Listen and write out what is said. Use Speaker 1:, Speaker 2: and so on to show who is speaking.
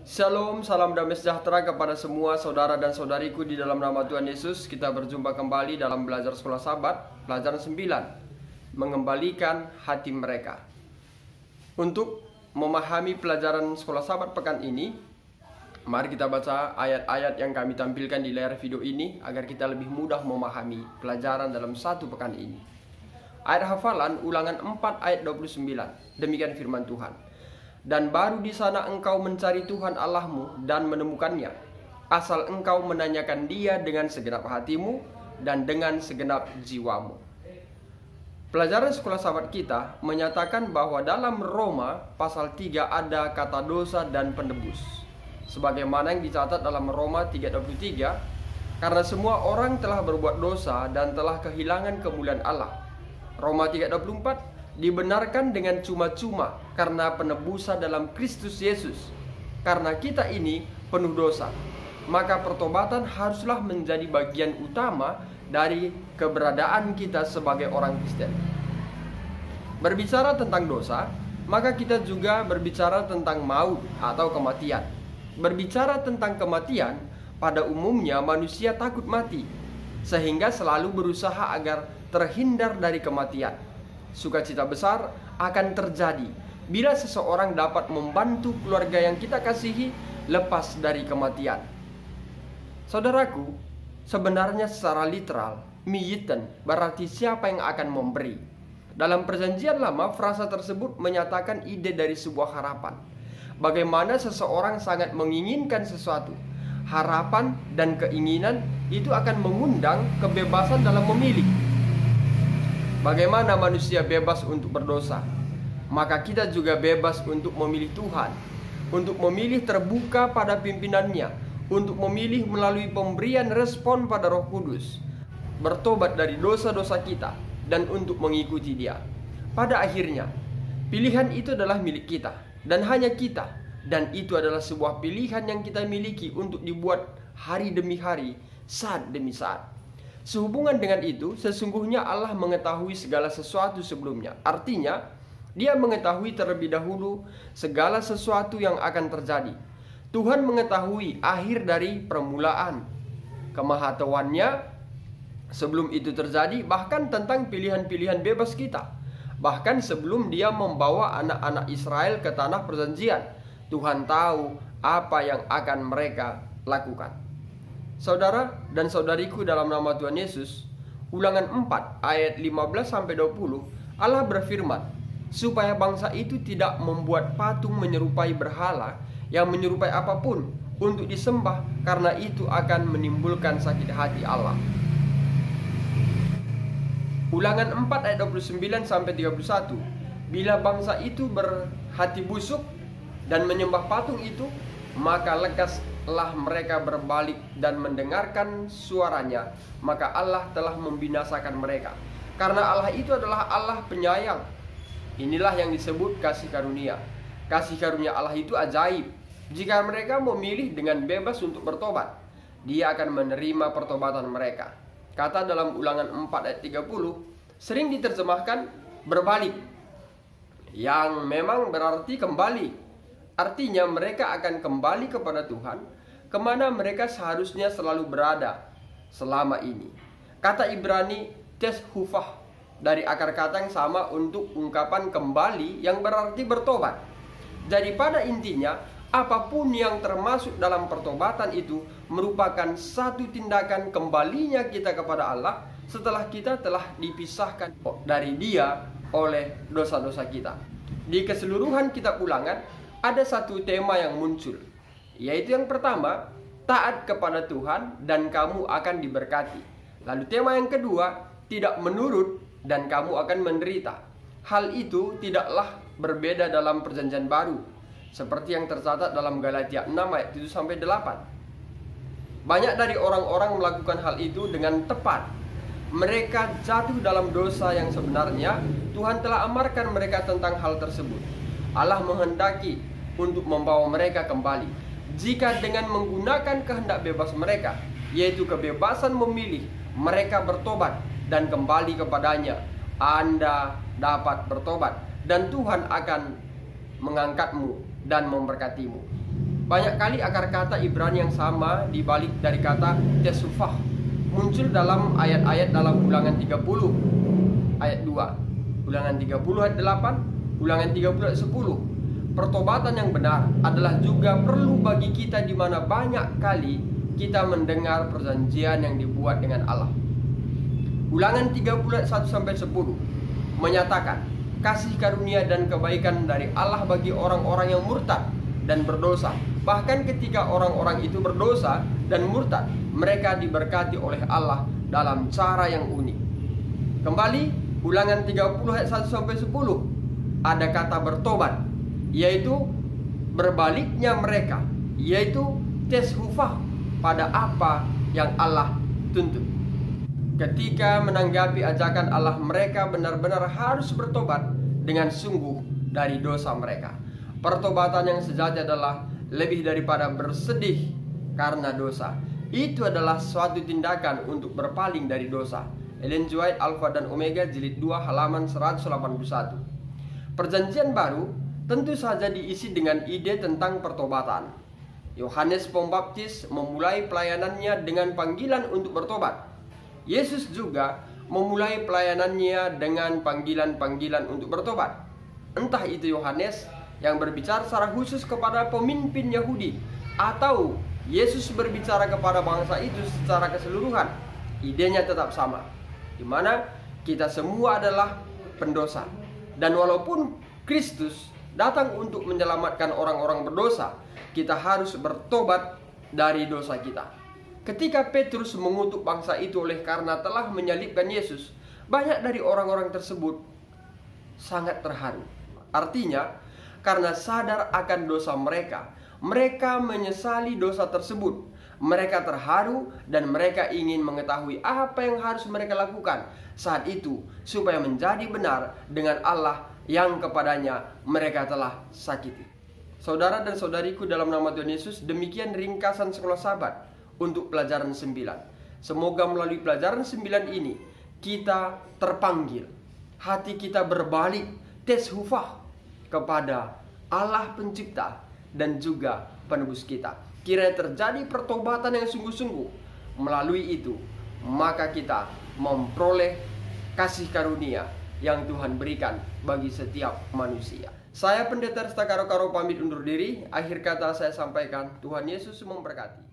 Speaker 1: Shalom, salam damai sejahtera kepada semua saudara dan saudariku di dalam nama Tuhan Yesus. Kita berjumpa kembali dalam belajar sekolah Sabat, pelajaran 9, mengembalikan hati mereka. Untuk memahami pelajaran sekolah Sabat pekan ini, mari kita baca ayat-ayat yang kami tampilkan di layar video ini agar kita lebih mudah memahami pelajaran dalam satu pekan ini. Ayat hafalan Ulangan 4 ayat 29. Demikian firman Tuhan. Dan baru di sana engkau mencari Tuhan Allahmu dan menemukannya, asal engkau menanyakan Dia dengan segenap hatimu dan dengan segenap jiwamu. Pelajaran sekolah Sabat kita menyatakan bahwa dalam Roma pasal 3 ada kata dosa dan penebus. Sebagaimana yang dicatat dalam Roma 3:23, karena semua orang telah berbuat dosa dan telah kehilangan kemuliaan Allah. Roma 3:24, dibenarkan dengan cuma-cuma karena penebusan dalam Kristus Yesus. Karena kita ini penuh dosa, maka pertobatan haruslah menjadi bagian utama dari keberadaan kita sebagai orang Kristen. Berbicara tentang dosa, maka kita juga berbicara tentang maut atau kematian. Berbicara tentang kematian, pada umumnya manusia takut mati, sehingga selalu berusaha agar terhindar dari kematian. Sukacita besar akan terjadi bila seseorang dapat membantu keluarga yang kita kasihi lepas dari kematian. Saudaraku, sebenarnya secara literal, miyiten berarti siapa yang akan memberi. Dalam Perjanjian Lama, frasa tersebut menyatakan ide dari sebuah harapan. Bagaimana seseorang sangat menginginkan sesuatu. Harapan dan keinginan itu akan mengundang kebebasan dalam memilih. Bagaimana manusia bebas untuk berdosa, maka kita juga bebas untuk memilih Tuhan, untuk memilih terbuka pada pimpinannya, untuk memilih melalui pemberian respon pada Roh Kudus, bertobat dari dosa-dosa kita, dan untuk mengikuti Dia. Pada akhirnya, pilihan itu adalah milik kita, dan hanya kita, dan itu adalah sebuah pilihan yang kita miliki untuk dibuat hari demi hari, saat demi saat. Sehubungan dengan itu, sesungguhnya Allah mengetahui segala sesuatu sebelumnya. Artinya, Dia mengetahui terlebih dahulu segala sesuatu yang akan terjadi. Tuhan mengetahui akhir dari permulaan kemahatauannya sebelum itu terjadi, bahkan tentang pilihan-pilihan bebas kita. Bahkan sebelum Dia membawa anak-anak Israel ke tanah perjanjian, Tuhan tahu apa yang akan mereka lakukan. Saudara dan saudariku dalam nama Tuhan Yesus, Ulangan 4 ayat 15-20, Allah berfirman, supaya bangsa itu tidak membuat patung menyerupai berhala yang menyerupai apapun untuk disembah, karena itu akan menimbulkan sakit hati Allah. Ulangan 4 ayat 29-31, bila bangsa itu berhati busuk dan menyembah patung itu, maka lekaslah mereka berbalik dan mendengarkan suaranya, maka Allah telah membinasakan mereka. Karena Allah itu adalah Allah penyayang. Inilah yang disebut kasih karunia. Kasih karunia Allah itu ajaib. Jika mereka memilih dengan bebas untuk bertobat, Dia akan menerima pertobatan mereka. Kata dalam Ulangan 4 ayat 30 sering diterjemahkan berbalik, yang memang berarti kembali. Artinya mereka akan kembali kepada Tuhan, kemana mereka seharusnya selalu berada selama ini. Kata Ibrani teshuvah dari akar kata yang sama untuk ungkapan kembali yang berarti bertobat. Jadi pada intinya, apapun yang termasuk dalam pertobatan itu merupakan satu tindakan kembalinya kita kepada Allah setelah kita telah dipisahkan dari Dia oleh dosa-dosa kita. Di keseluruhan kitab Ulangan ada satu tema yang muncul, yaitu yang pertama, taat kepada Tuhan dan kamu akan diberkati. Lalu tema yang kedua, tidak menurut dan kamu akan menderita. Hal itu tidaklah berbeda dalam Perjanjian Baru, seperti yang tercatat dalam Galatia 6 ayat 7-8. Banyak dari orang-orang melakukan hal itu dengan tepat. Mereka jatuh dalam dosa yang sebenarnya Tuhan telah amarkan mereka tentang hal tersebut. Allah menghendaki untuk membawa mereka kembali. Jika dengan menggunakan kehendak bebas mereka, yaitu kebebasan memilih, mereka bertobat dan kembali kepadanya, Anda dapat bertobat dan Tuhan akan mengangkatmu dan memberkatimu. Banyak kali akar kata Ibrani yang sama dibalik dari kata tesufah muncul dalam ayat-ayat dalam Ulangan 30 ayat 2, Ulangan 30 ayat 8, Ulangan 30 ayat 10. Pertobatan yang benar adalah juga perlu bagi kita di mana banyak kali kita mendengar perjanjian yang dibuat dengan Allah. Ulangan 30 ayat 1 sampai 10 menyatakan kasih karunia dan kebaikan dari Allah bagi orang-orang yang murtad dan berdosa. Bahkan ketika orang-orang itu berdosa dan murtad, mereka diberkati oleh Allah dalam cara yang unik. Kembali Ulangan 30 ayat 1 sampai 10 ada kata bertobat, yaitu berbaliknya mereka, yaitu teshufah pada apa yang Allah tuntut. Ketika menanggapi ajakan Allah, mereka benar-benar harus bertobat dengan sungguh dari dosa mereka. Pertobatan yang sejati adalah lebih daripada bersedih karena dosa. Itu adalah suatu tindakan untuk berpaling dari dosa. Ellen G. White, Alpha dan Omega, jilid 2 halaman 181. Perjanjian baru tentu saja diisi dengan ide tentang pertobatan. Yohanes Pembaptis memulai pelayanannya dengan panggilan untuk bertobat. Yesus juga memulai pelayanannya dengan panggilan-panggilan untuk bertobat. Entah itu Yohanes yang berbicara secara khusus kepada pemimpin Yahudi, atau Yesus berbicara kepada bangsa itu secara keseluruhan, idenya tetap sama, di mana kita semua adalah pendosa. Dan walaupun Kristus datang untuk menyelamatkan orang-orang berdosa, kita harus bertobat dari dosa kita. Ketika Petrus mengutuk bangsa itu oleh karena telah menyalibkan Yesus, banyak dari orang-orang tersebut sangat terharu. Artinya, karena sadar akan dosa mereka, mereka menyesali dosa tersebut. Mereka terharu dan mereka ingin mengetahui apa yang harus mereka lakukan saat itu supaya menjadi benar dengan Allah yang kepadanya mereka telah sakiti. Saudara dan saudariku dalam nama Tuhan Yesus, demikian ringkasan sekolah Sabat untuk pelajaran 9. Semoga melalui pelajaran 9 ini kita terpanggil, hati kita berbalik teshufah kepada Allah pencipta dan juga penebus kita. Kiranya terjadi pertobatan yang sungguh-sungguh. Melalui itu maka kita memperoleh kasih karunia yang Tuhan berikan bagi setiap manusia. Saya Pendeta Resta Karo-Karo pamit undur diri. Akhir kata saya sampaikan, Tuhan Yesus memberkati.